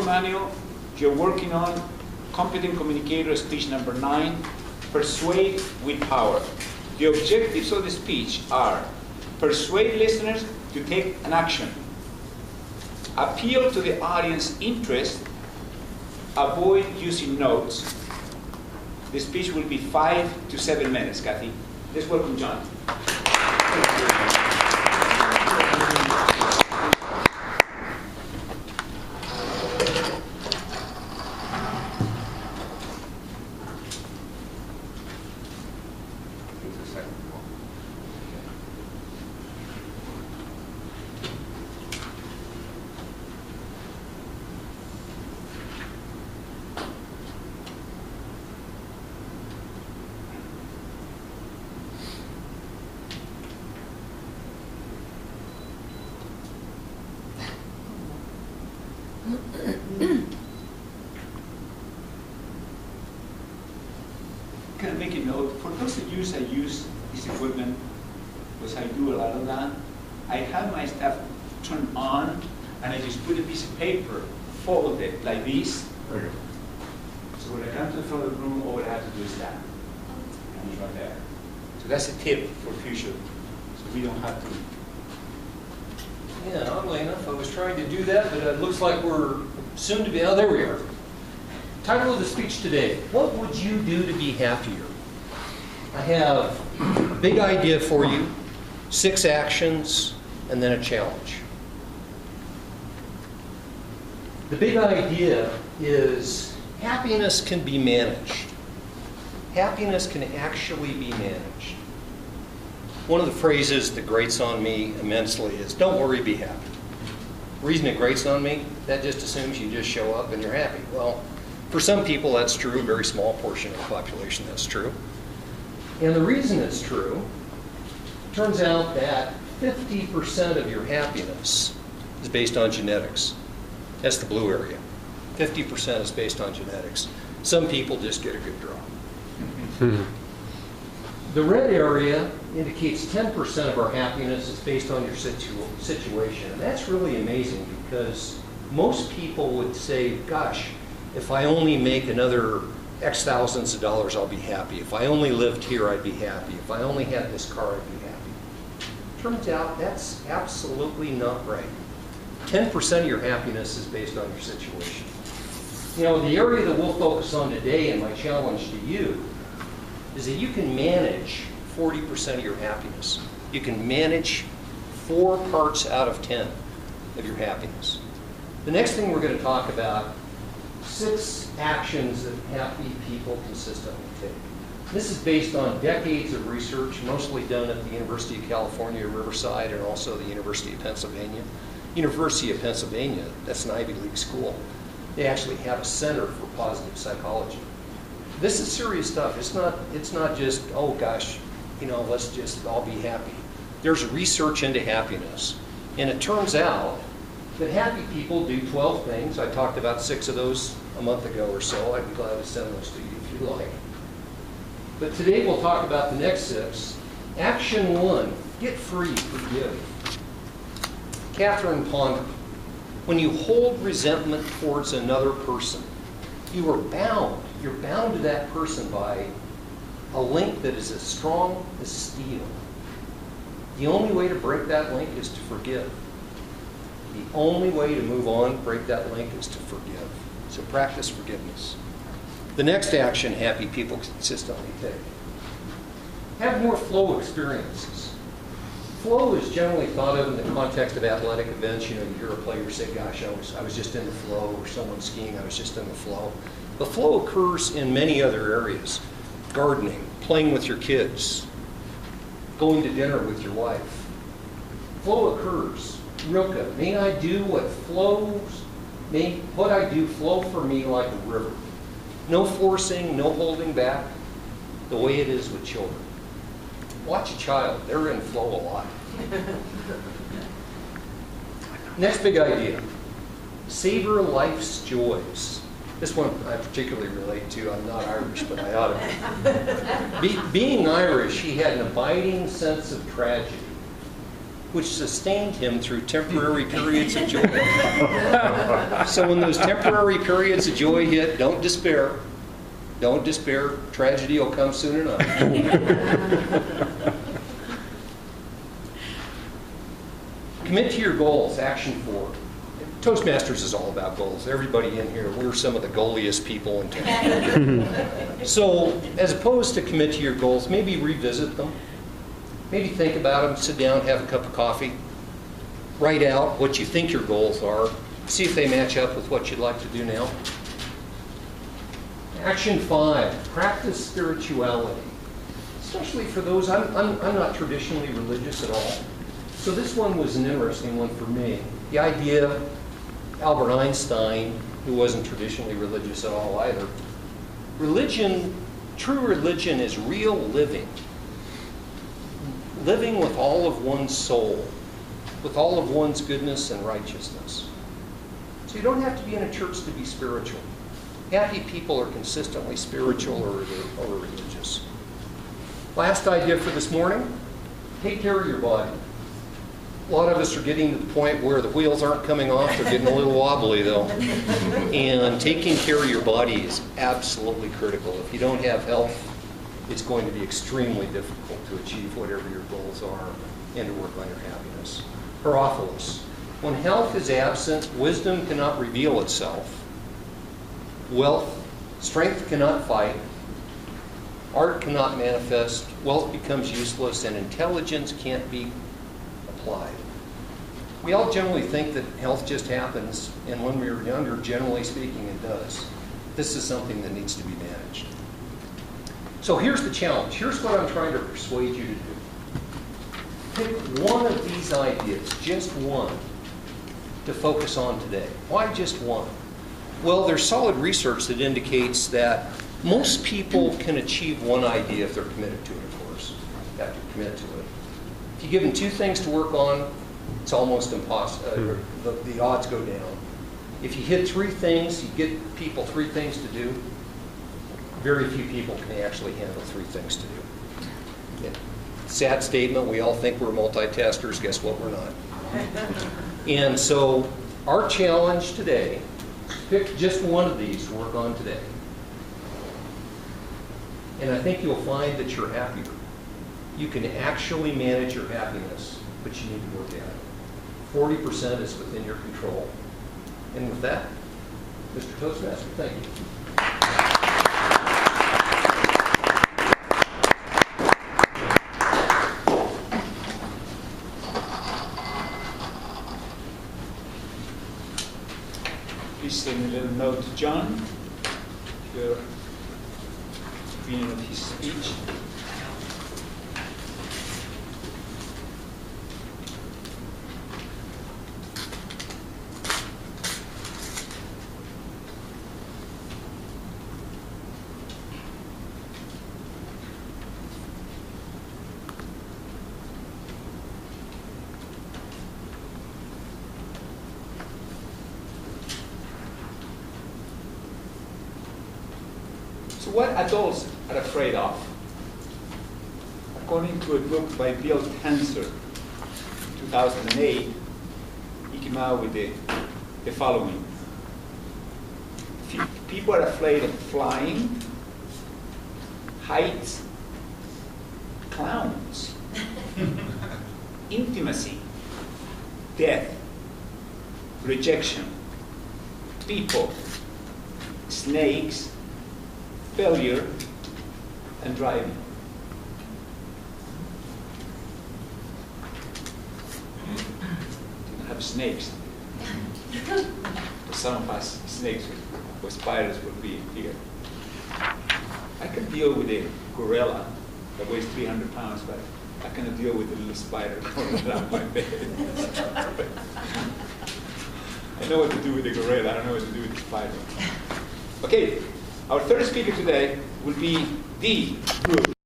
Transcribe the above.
your manual, you're working on Competent Communicator speech number 9, Persuade with Power. The objectives of the speech are persuade listeners to take an action, appeal to the audience interest, avoid using notes. The speech will be 5 to 7 minutes, Kathy. Let's welcome John. Can I make a note? For those of you that use this equipment, because I do a lot of that, I have my stuff turned on, and I just put a piece of paper, fold it like this. Okay. So when I come to the front of the room, all I have to do is that. And it's right there. So that's a tip for future, so we don't have to. Yeah, oddly enough, I was trying to do that, but it looks like we're soon to be. Oh, there we are. Title of the speech today: what would you do to be happier? I have a big idea for you, 6 actions, and then a challenge. The big idea is happiness can be managed. Happiness can actually be managed. One of the phrases that grates on me immensely is, don't worry, be happy. The reason it grates on me, that just assumes you just show up and you're happy. Well, for some people that's true, a very small portion of the population that's true. And the reason it's true, turns out that 50% of your happiness is based on genetics. That's the blue area. 50% is based on genetics. Some people just get a good draw. The red area indicates 10% of our happiness is based on your situation. And that's really amazing because most people would say, gosh, if I only make another X thousands of dollars, I'll be happy. If I only lived here, I'd be happy. If I only had this car, I'd be happy. Turns out that's absolutely not right. 10% of your happiness is based on your situation. You know, the area that we'll focus on today, and my challenge to you, is that you can manage 40% of your happiness. You can manage 4 parts out of 10 of your happiness. The next thing we're going to talk about, 6 actions that happy people consistently take. This is based on decades of research, mostly done at the University of California, Riverside, and also the University of Pennsylvania. University of Pennsylvania, that's an Ivy League school. They actually have a center for positive psychology. This is serious stuff. It's not just, oh gosh, you know, let's just all be happy. There's research into happiness. And it turns out that happy people do 12 things. I talked about 6 of those a month ago or so. I'd be glad to send those to you if you like. But today we'll talk about the next 6. Action 1, get free, forgive. Catherine Ponder, when you hold resentment towards another person, you are bound. You're bound to that person by a link that is as strong as steel. The only way to break that link is to forgive. The only way to move on, break that link, is to forgive. So practice forgiveness. The next action happy people consistently take. Have more flow experiences. Flow is generally thought of in the context of athletic events. You know, you hear a player say, gosh, I was just in the flow, or someone skiing, I was just in the flow. But flow occurs in many other areas. Gardening, playing with your kids, going to dinner with your wife. Flow occurs. Rilke, may I do what flows, may what I do flow for me like a river. No forcing, no holding back, the way it is with children. Watch a child, they're in flow a lot. Next big idea, savor life's joys. This one I particularly relate to. I'm not Irish, but I ought to be. Being Irish, he had an abiding sense of tragedy. which sustained him through temporary periods of joy. So when those temporary periods of joy hit, don't despair. Don't despair. Tragedy will come soon enough. Commit to your goals, action 4. Toastmasters is all about goals. Everybody in here, we're some of the goaliest people in town. So as opposed to commit to your goals, maybe revisit them. Maybe think about them, sit down, have a cup of coffee. Write out what you think your goals are. See if they match up with what you'd like to do now. Action 5, practice spirituality. Especially for those, I'm not traditionally religious at all. So this one was an interesting one for me. The idea, Albert Einstein, who wasn't traditionally religious at all either, religion, true religion is real living. Living with all of one's soul, with all of one's goodness and righteousness. So you don't have to be in a church to be spiritual. Happy people are consistently spiritual or religious. Last idea for this morning, take care of your body. A lot of us are getting to the point where the wheels aren't coming off, they're getting a little wobbly though. And taking care of your body is absolutely critical. If you don't have health, it's going to be extremely difficult to achieve whatever your goals are and to work on your happiness. Herophilus. When health is absent, wisdom cannot reveal itself. Strength cannot fight. Art cannot manifest. Wealth becomes useless, and intelligence can't be applied. We all generally think that health just happens, and when we were younger, generally speaking, it does. This is something that needs to be managed. So here's the challenge. Here's what I'm trying to persuade you to do. Pick one of these ideas, just one, to focus on today. Why just one? Well, there's solid research that indicates that most people can achieve one idea if they're committed to it, of course. You have to commit to it. If you give them 2 things to work on, it's almost impossible. The odds go down. If you hit 3 things, you get people 3 things to do, very few people can actually handle 3 things to do. Yeah. Sad statement, we all think we're multitaskers. Guess what, we're not. And so our challenge today, pick just one of these to work on today. And I think you'll find that you're happier. You can actually manage your happiness, but you need to work at it. 40% is within your control. And with that, Mr. Toastmaster, thank you. Please send a little note to John, your opinion of his speech. So what adults are afraid of? According to a book by Bill Tanzer, 2008, he came out with the following. People are afraid of flying, heights, clowns, intimacy, death, rejection, people, snakes, failure, and driving. Didn't have snakes. For some of us, snakes or spiders would be here. I can deal with a gorilla that weighs 300 pounds, but I cannot deal with a little spider crawling around my bed. I know what to do with the gorilla, I don't know what to do with the spider. Okay. Our third speaker today will be the group.